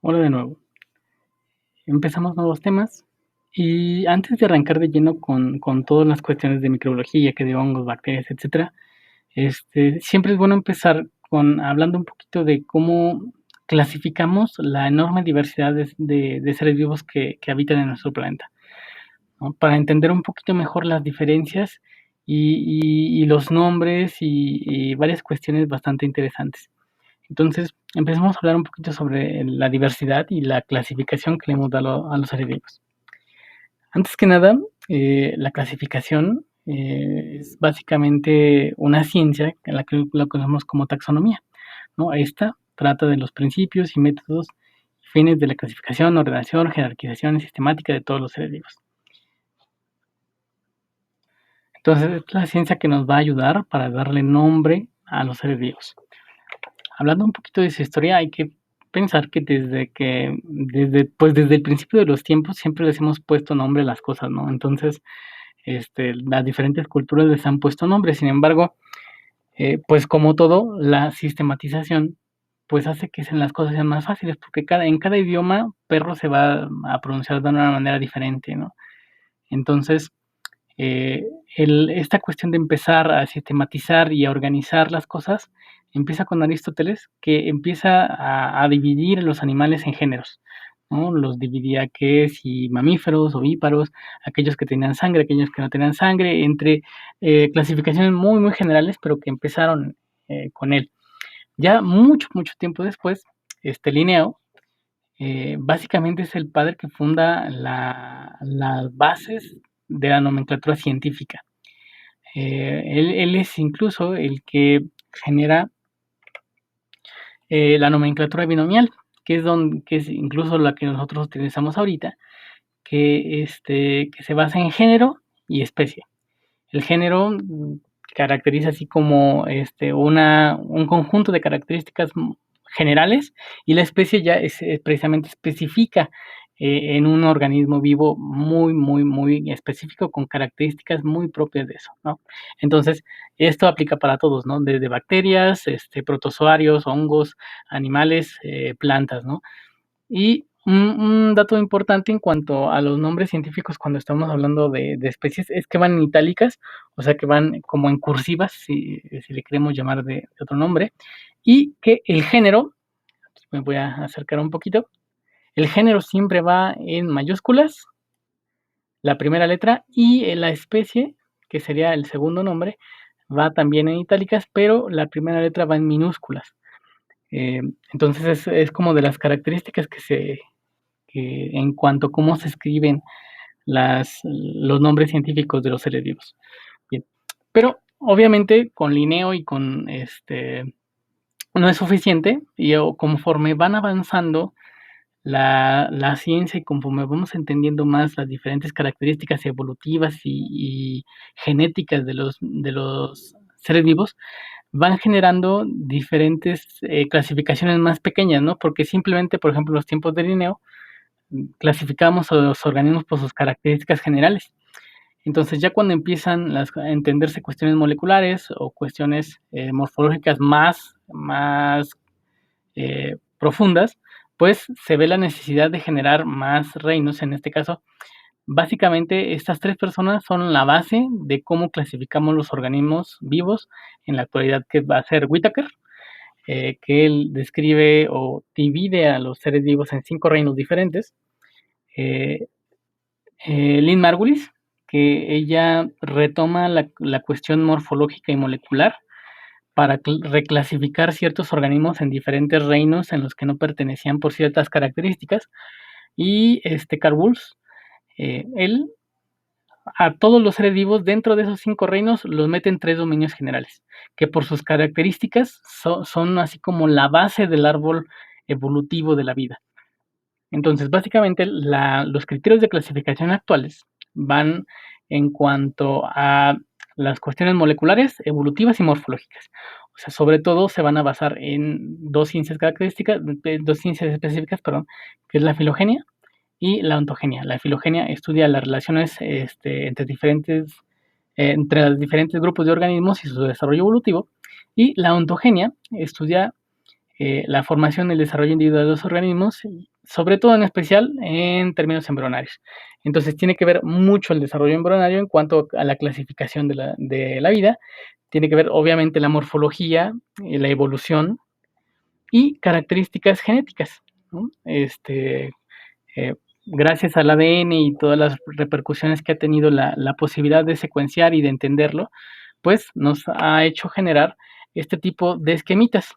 Hola de nuevo. Empezamos nuevos temas y antes de arrancar de lleno con todas las cuestiones de microbiología, que de hongos, bacterias, etcétera, siempre es bueno empezar con hablando un poquito de cómo clasificamos la enorme diversidad de seres vivos que habitan en nuestro planeta, ¿no? Para entender un poquito mejor las diferencias y los nombres y varias cuestiones bastante interesantes. Entonces, empecemos a hablar un poquito sobre la diversidad y la clasificación que le hemos dado a los seres vivos. Antes que nada, la clasificación es básicamente una ciencia en la que la conocemos como taxonomía, ¿no? Esta trata de los principios y métodos y fines de la clasificación, ordenación, jerarquización y sistemática de todos los seres vivos. Entonces, es la ciencia que nos va a ayudar para darle nombre a los seres vivos. Hablando un poquito de su historia, hay que pensar que desde el principio de los tiempos siempre les hemos puesto nombre a las cosas, ¿no? Entonces, las diferentes culturas les han puesto nombres. Sin embargo, pues como todo, la sistematización, pues hace que las cosas sean más fáciles, porque en cada idioma perro se va a pronunciar de una manera diferente, ¿no? Entonces, eh, esta cuestión de empezar a sistematizar y a organizar las cosas empieza con Aristóteles, que empieza a dividir los animales en géneros, ¿no? Los dividía que si mamíferos, ovíparos, aquellos que tenían sangre, aquellos que no tenían sangre, entre clasificaciones muy, muy generales, pero que empezaron con él. Ya mucho, mucho tiempo después, Linneo, básicamente es el padre que funda las bases de la nomenclatura científica. Él es incluso el que genera la nomenclatura binomial, que es incluso la que nosotros utilizamos ahorita, que se basa en género y especie. El género caracteriza así como un conjunto de características generales y la especie ya precisamente especifica en un organismo vivo muy, muy, muy específico con características muy propias de eso, ¿no? Entonces, esto aplica para todos, ¿no? Desde bacterias, protozoarios, hongos, animales, plantas, ¿no? Y un dato importante en cuanto a los nombres científicos cuando estamos hablando de especies es que van en itálicas, o sea que van como en cursivas, si le queremos llamar de otro nombre, y que el género, me voy a acercar un poquito, el género siempre va en mayúsculas, la primera letra, y la especie, que sería el segundo nombre, va también en itálicas, pero la primera letra va en minúsculas. Eh, entonces es como de las características que en cuanto a cómo se escriben los nombres científicos de los seres vivos. Bien. Pero obviamente con Linneo y con no es suficiente y conforme van avanzando la ciencia y conforme vamos entendiendo más las diferentes características evolutivas y genéticas de los seres vivos, van generando diferentes clasificaciones más pequeñas, ¿no? Porque simplemente, por ejemplo, en los tiempos de Linneo, clasificamos a los organismos por sus características generales. Entonces, ya cuando empiezan a entenderse cuestiones moleculares o cuestiones morfológicas más profundas, pues se ve la necesidad de generar más reinos. En este caso, básicamente, estas tres personas son la base de cómo clasificamos los organismos vivos en la actualidad, que va a ser Whittaker, que él describe o divide a los seres vivos en 5 reinos diferentes. Eh, Lynn Margulis, que ella retoma la cuestión morfológica y molecular para reclasificar ciertos organismos en diferentes reinos en los que no pertenecían por ciertas características. Y Carl Wolf, él a todos los seres vivos dentro de esos 5 reinos los mete en 3 dominios generales, que por sus características son así como la base del árbol evolutivo de la vida. Entonces, básicamente, los criterios de clasificación actuales van en cuanto a las cuestiones moleculares, evolutivas y morfológicas. O sea, sobre todo se van a basar en dos ciencias específicas, perdón, que es la filogenia y la ontogenia. La filogenia estudia las relaciones entre los diferentes grupos de organismos y su desarrollo evolutivo, y la ontogenia estudia la formación y el desarrollo individual de los organismos, sobre todo en especial en términos embrionarios. Entonces tiene que ver mucho el desarrollo embrionario en cuanto a la clasificación de la vida, tiene que ver obviamente la morfología, la evolución y características genéticas, ¿no? Gracias al ADN y todas las repercusiones que ha tenido la posibilidad de secuenciar y de entenderlo, pues nos ha hecho generar este tipo de esquemitas,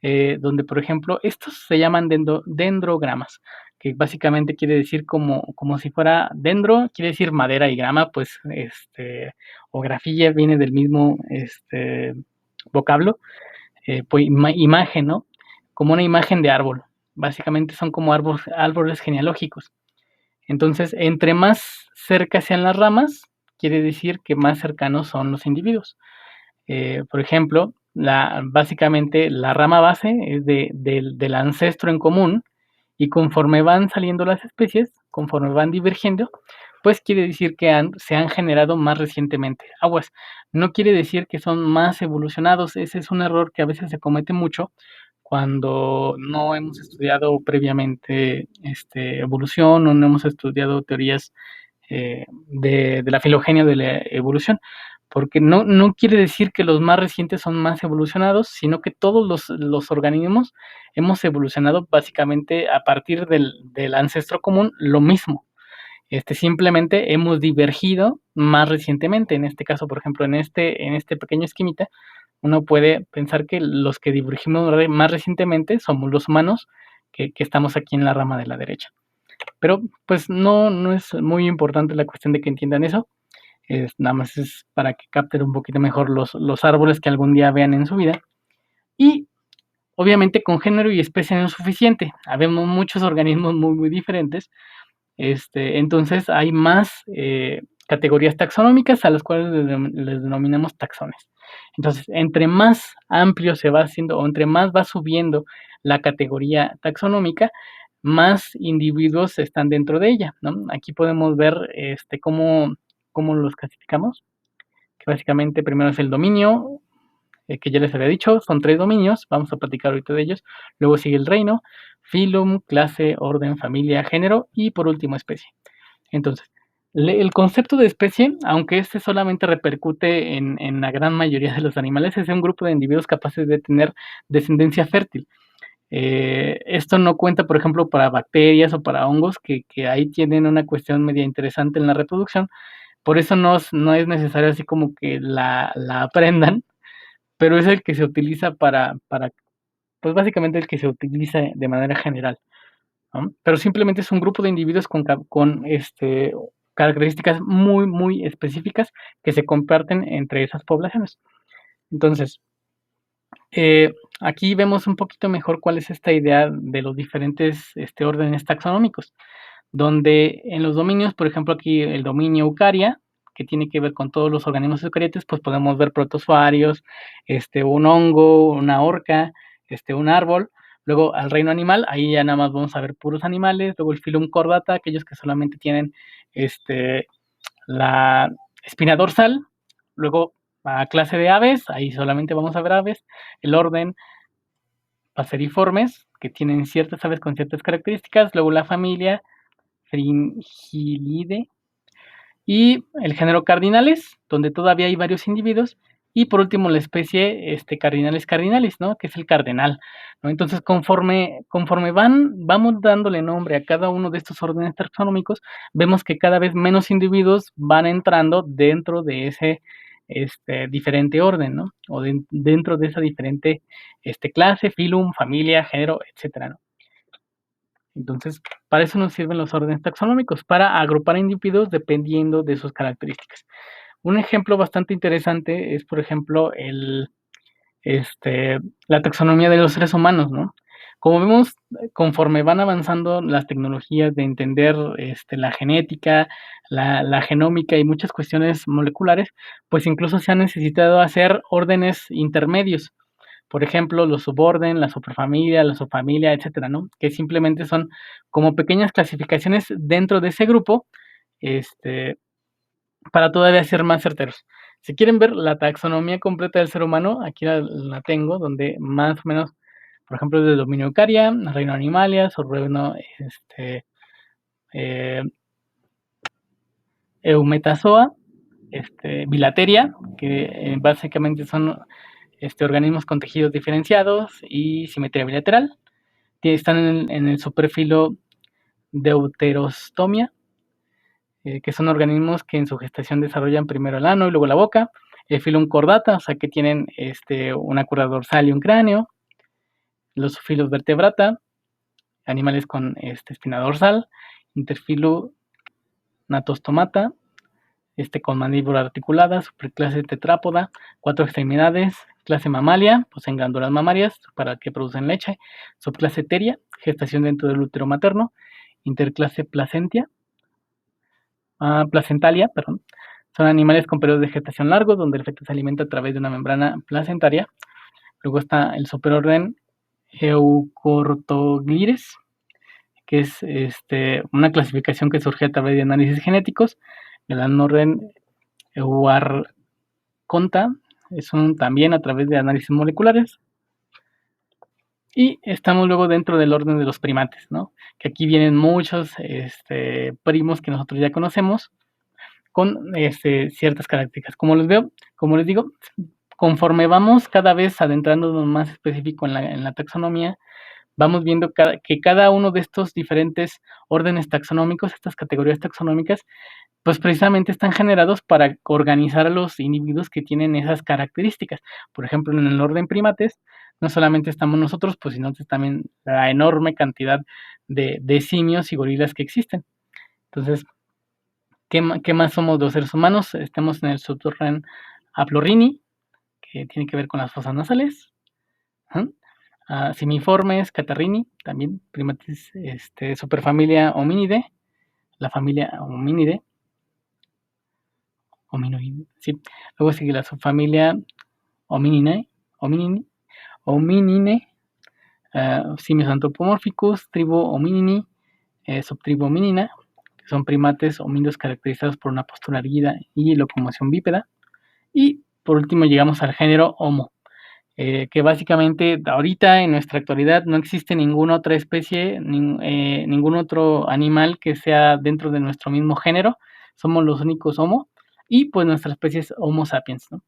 donde, por ejemplo, estos se llaman dendrogramas, que básicamente quiere decir como si fuera dendro, quiere decir madera y grama, pues, o grafía viene del mismo vocablo, pues imagen, ¿no? Como una imagen de árbol. Básicamente son como árboles genealógicos. Entonces, entre más cerca sean las ramas, quiere decir que más cercanos son los individuos. Por ejemplo, básicamente la rama base es del ancestro en común y conforme van saliendo las especies, conforme van divergiendo, pues quiere decir que se han generado más recientemente. Aguas, no quiere decir que son más evolucionados, ese es un error que a veces se comete mucho cuando no hemos estudiado previamente evolución o no hemos estudiado teorías de la filogenia de la evolución, porque no quiere decir que los más recientes son más evolucionados, sino que todos los organismos hemos evolucionado básicamente a partir del ancestro común lo mismo. Simplemente hemos divergido más recientemente. En este caso, por ejemplo, en este pequeño esquemita, uno puede pensar que los que divergimos más recientemente somos los humanos, que estamos aquí en la rama de la derecha. Pero pues no es muy importante la cuestión de que entiendan eso. Nada más es para que capten un poquito mejor los árboles que algún día vean en su vida. Y obviamente con género y especie no es suficiente. Habemos muchos organismos muy diferentes. Entonces hay más categorías taxonómicas a las cuales les denominamos taxones. Entonces, entre más amplio se va haciendo o entre más va subiendo la categoría taxonómica, más individuos están dentro de ella, ¿no? Aquí podemos ver cómo los clasificamos, que básicamente primero es el dominio, que ya les había dicho, son 3 dominios, vamos a platicar ahorita de ellos. Luego sigue el reino, filum, clase, orden, familia, género y por último especie. Entonces, el concepto de especie, aunque este solamente repercute en la gran mayoría de los animales, es un grupo de individuos capaces de tener descendencia fértil. Esto no cuenta, por ejemplo, para bacterias o para hongos, que ahí tienen una cuestión media interesante en la reproducción. Por eso no es necesario así como que la aprendan, pero es el que se utiliza pues básicamente el que se utiliza de manera general, ¿no? Pero simplemente es un grupo de individuos con características muy específicas que se comparten entre esas poblaciones. Entonces, aquí vemos un poquito mejor cuál es esta idea de los diferentes órdenes taxonómicos, donde en los dominios, por ejemplo, aquí el dominio Eucaria, que tiene que ver con todos los organismos eucariotas, pues podemos ver protozoarios, un hongo, una orca, un árbol. Luego al reino animal, ahí ya nada más vamos a ver puros animales. Luego el filum chordata, aquellos que solamente tienen la espina dorsal. Luego a clase de aves, ahí solamente vamos a ver aves. El orden Passeriformes, que tienen ciertas aves con ciertas características. Luego la familia Fringillidae y el género Cardinales, donde todavía hay varios individuos, y por último la especie Cardinales cardinalis, ¿no? Que es el cardenal, ¿no? Entonces, conforme vamos dándole nombre a cada uno de estos órdenes taxonómicos, vemos que cada vez menos individuos van entrando dentro de ese diferente orden, ¿no? O dentro de esa diferente clase, filum, familia, género, etcétera, ¿no? Entonces, para eso nos sirven los órdenes taxonómicos, para agrupar individuos dependiendo de sus características. Un ejemplo bastante interesante es, por ejemplo, la taxonomía de los seres humanos, ¿no? Como vemos, conforme van avanzando las tecnologías de entender la genética, la genómica y muchas cuestiones moleculares, pues incluso se ha necesitado hacer órdenes intermedios. Por ejemplo, los suborden, la superfamilia, la subfamilia, etcétera, ¿no? Que simplemente son como pequeñas clasificaciones dentro de ese grupo, este, para todavía ser más certeros. Si quieren ver la taxonomía completa del ser humano, aquí la tengo, donde más o menos por ejemplo, de dominio Eukarya, reino Animalia, subreino eh, Eumetazoa, Bilateria, que básicamente son organismos con tejidos diferenciados y simetría bilateral. Están en el superfilo Deuterostomia, que son organismos que en su gestación desarrollan primero el ano y luego la boca. El filum cordata, o sea que tienen una curva dorsal y un cráneo. Los filos vertebrata, animales con espina dorsal. Interfilo natostomata, con mandíbula articulada. Superclase tetrápoda, 4 extremidades. Clase mamalia, poseen glándulas mamarias para que producen leche. Subclase teria, gestación dentro del útero materno. Interclase placentalia, perdón. Son animales con periodos de gestación largos, donde el feto se alimenta a través de una membrana placentaria. Luego está el superorden Eucortoglires, que es una clasificación que surge a través de análisis genéticos. El anorren Euarconta es también a través de análisis moleculares. Y estamos luego dentro del orden de los primates, ¿no? Que aquí vienen muchos primos que nosotros ya conocemos con ciertas características. Como les digo, conforme vamos cada vez adentrándonos más específico en la taxonomía, vamos viendo que cada uno de estos diferentes órdenes taxonómicos, estas categorías taxonómicas, pues precisamente están generados para organizar a los individuos que tienen esas características. Por ejemplo, en el orden primates, no solamente estamos nosotros, pues sino también la enorme cantidad de simios y gorilas que existen. Entonces, ¿qué más somos los seres humanos? Estamos en el suborden Aplorhini, que tiene que ver con las fosas nasales. Simiformes, Catarrhini, también primates, superfamilia Hominidae, la familia Hominidae. Sí. Luego sigue la subfamilia Homininae, simios antropomórficos, tribu Hominini, subtribu Hominina, que son primates homínidos caracterizados por una postura erguida y locomoción bípeda. Y por último llegamos al género Homo, que básicamente ahorita en nuestra actualidad no existe ninguna otra especie, ningún otro animal que sea dentro de nuestro mismo género. Somos los únicos Homo y pues nuestra especie es Homo sapiens, ¿no?